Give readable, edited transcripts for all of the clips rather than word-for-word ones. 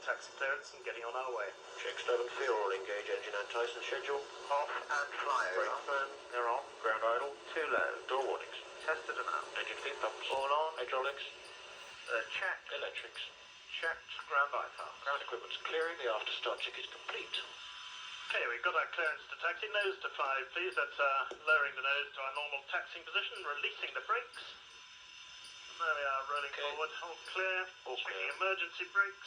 taxi clearance and getting on our way. Check stub and fuel, engage engine anti-Tyson schedule. Off and flyover. Brake fan, they're on. Ground idle, too low. Door warnings. Tested and out. Engine feed pumps. All on. Hydraulics. Checked. Electrics. Checked. Ground bypass. Ground equipment's clearing. The after start check is complete. Okay, we've got our clearance to taxi. Nose to 5, please. That's lowering the nose to our normal taxiing position, releasing the brakes. There we are, rolling forward. All clear. All Checking clear. emergency brakes.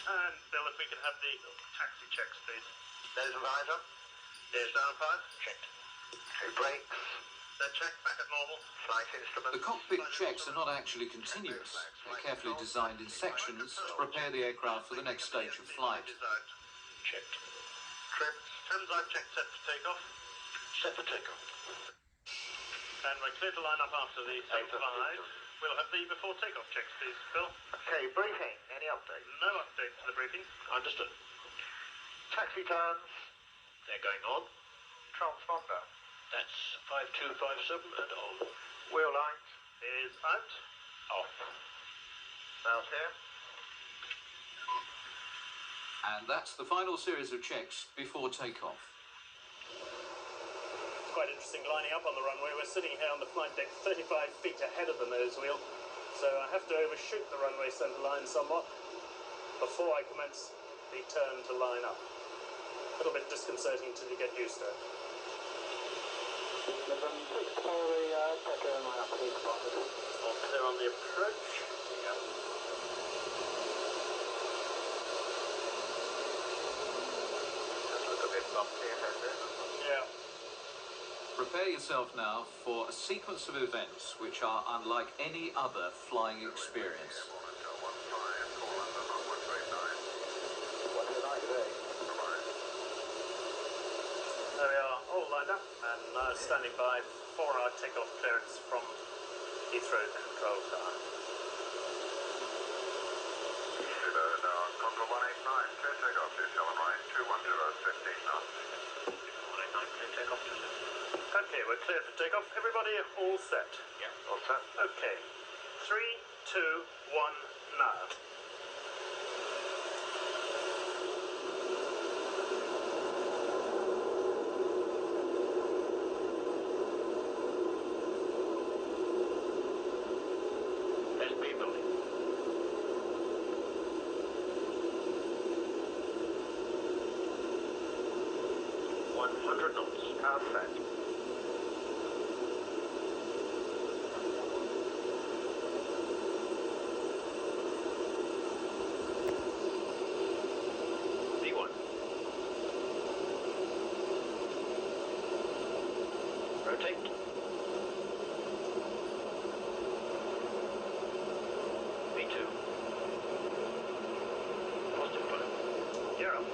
And Bill, if we could have the taxi checks, please. Nose and visor. Nose down 5. Checked. Okay, brakes. They're checked back at normal. Flight instruments. The cockpit checks are not actually continuous. They're carefully designed in sections to prepare the aircraft for the next stage of flight. Checked. Trims. Trims I've checked set for takeoff. Set for takeoff. And we're clear to line up after the 5. We'll have the before takeoff checks, please, Bill. Okay, briefing. Any update? No update to the briefing. Understood. Taxi turns. They're going on. Transponder. That's 5257 and on. Wheel light. Is out. Off. Out here. And that's the final series of checks before takeoff. Quite interesting lining up on the runway. We're sitting here on the flight deck 35 feet ahead of the nose wheel, so I have to overshoot the runway centre line somewhat before I commence the turn to line up. A little bit disconcerting until you get used to it. All clear on the approach. Yeah. Just look a bit bumpy ahead there. Yeah. Prepare yourself now for a sequence of events which are unlike any other flying experience. There we are, all lined up and standing by for our takeoff clearance from Heathrow Control Tower. Concorde 189, clear takeoff, please tell them right, 210, 15 knots. 189, clear takeoff to Okay, we're clear for takeoff. Everybody all set? Yeah. All set. Okay. 3, 2, 1, now. SB building. 100 knots. Perfect. V1. Rotate. V2. Positive flow. Gear up.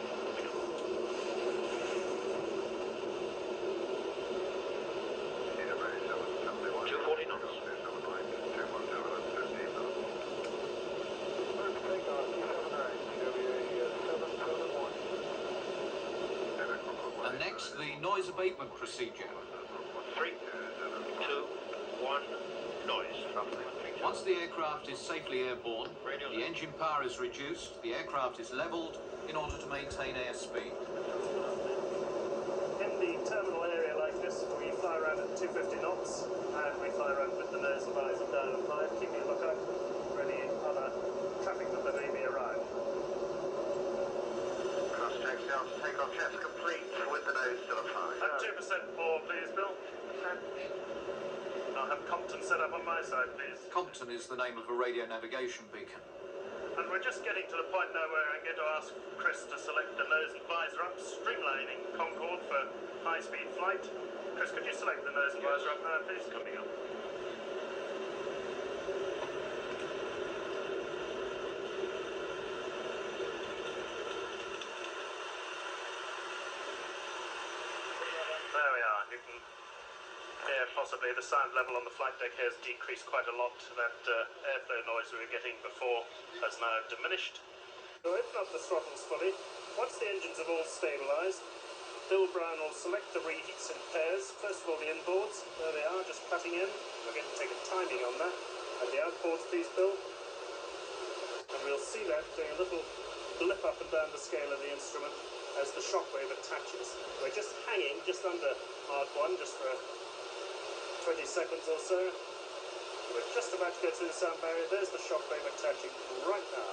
240 knots. And next, the noise abatement procedure. 3, 2, 1, noise. Once the aircraft is safely airborne, the engine power is reduced, the aircraft is levelled in order to maintain airspeed. In the terminal area like this, we fly around at 250 knots and we fly around with the nose and visor down at 5, keeping a lookout for any other traffic that there may be around. Cross checks after takeoff checks complete with the nose still at 5. At 2% more, please, Bill. I'll have Compton set up on my side, please. Compton is the name of a radio navigation beacon. And we're just getting to the point now where I'm going to ask Chris to select the nose and visor up, streamlining Concorde for high-speed flight. Chris, could you select the nose and visor up now, please? Coming up. There we are. You can hear possibly the sound level on the flight deck here has decreased quite a lot. That airflow noise we were getting before has now diminished. So open up the throttles fully. Once the engines have all stabilised, Bill Brown will select the reheats in pairs. First of all, the inboards. There they are, just cutting in. We're going to take a timing on that. and the outboard speed bill. And we'll see that doing a little blip up and down the scale of the instrument as the shockwave attaches. We're just hanging just under Mark 1, just for 20 seconds or so. We're just about to go through the sound barrier. There's the shockwave attaching right now,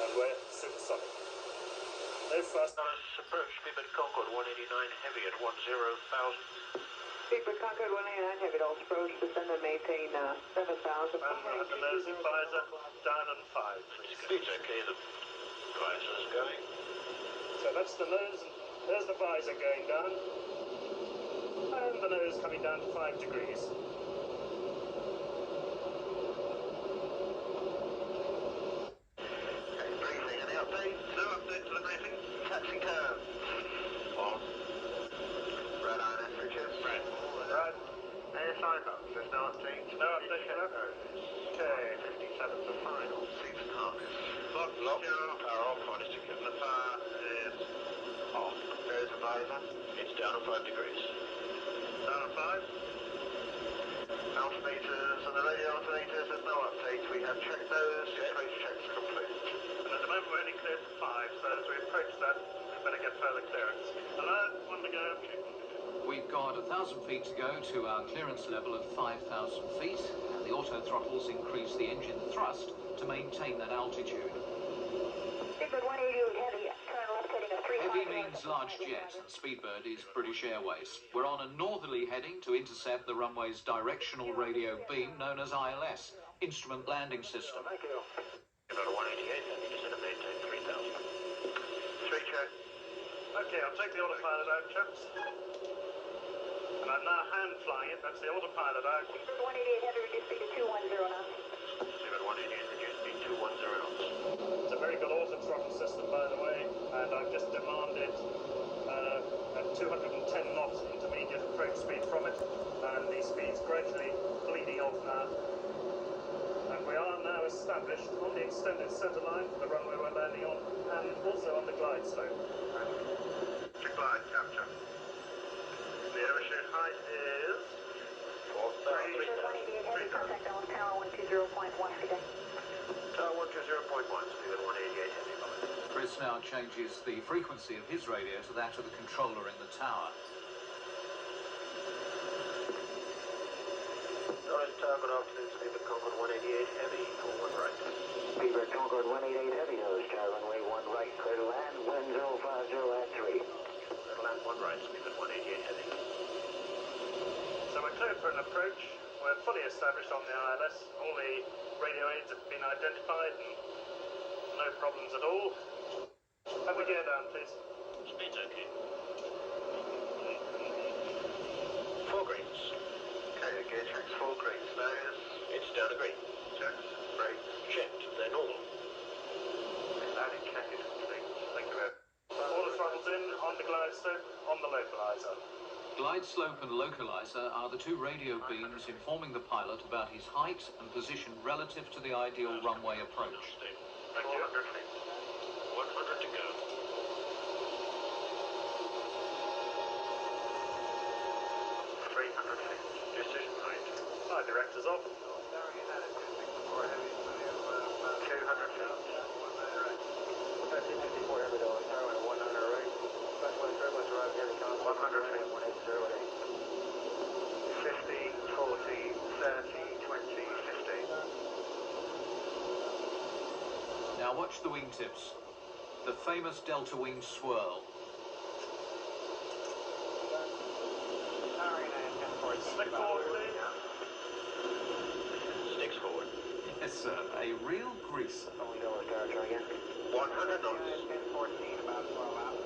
and we're supersonic. No fast. Approach Speedbird Concorde 189 heavy at 10,000. Speedbird Concorde 189 heavy, all approach, descend and maintain 7,000. And the nosy visor down and 5, please. Speed's okay, the visor's going. So that's the nose, and there's the visor going down, and the nose coming down to 5 degrees. Okay, briefing. Any updates? No updates to the briefing. Taxi curve. On. Red iron, Richard. Right. Right. ASI up. There's no update. No update for that? Okay. 57 the final. Seats and harness. Lock, power off, harness secure. The power is off. There's the visor. It's down at 5 degrees. Down at 5. Alternators and the radio alternators, there's no update. We have checked those. Approach checks complete. And at the moment we're only cleared for 5, so as we approach that, we better get further clearance. Alert, 1 to go. We've got 1,000 feet to go to our clearance level of 5,000 feet, and the auto throttles increase the engine thrust to maintain that altitude. Speedbird 188 heavy, turn left heading of 3. Heavy means large jet, and Speedbird is British Airways. We're on a northerly heading to intercept the runway's directional radio beam known as ILS, Instrument Landing System. Thank you. About 188 heavy, descend and maintain 3,000. 3 check. Okay, I'll take the autopilot out, chaps. And I'm now hand flying it, that's the autopilot out. Speedbird 188 heavy, reduce speed to 210 knots. Speedbird 188, reduce speed 210 knots. It's a very good auto throttle system, by the way, and I've just demanded a 210 knots intermediate approach speed from it, and the speed's gradually bleeding off now. And we are now established on the extended centre line, the runway we're landing on, and also on the glide slope. To glide capture. The overshoot height is Speedbird 188 heavy, contact on tower 120.1 today. Tower 120.1, Speedbird 188 heavy, bye. Chris now changes the frequency of his radio to that of the controller in the tower. Norris Tower, good afternoon, Speedbird Concorde 188 heavy, for 1 right. Speedbird Concorde 188 heavy, nose, tower runway 1 right, clear to land, wind 050 at 3. Clear to land 1 right, Speedbird 188 heavy. So we're cleared for an approach. We're fully established on the ILS. All the radio aids have been identified and no problems at all. Have the gear down, please. Speed's okay. 4 greens. okay. The gear checks 4 greens. Nose It's down a green. checks. Brakes. Checked, they're normal. Landing check is complete. Thank you very much. All the throttles in on the glide slope, on the localizer. Glide slope and localizer are the two radio beams informing the pilot about his height and position relative to the ideal runway approach. Thank you. 400 feet. 100 to go. 300 feet. Decision height. My director's off. 200 feet. 1354 heavy, nose, tower 100 right. 100 feet. 50, 40, 30, 20, 15. Now watch the wingtips. The famous delta wing swirl. Slick forward, please. Sticks forward. Yes, sir. A real greaser. We go with tower again. 100 knots. 1014, about 12 hours.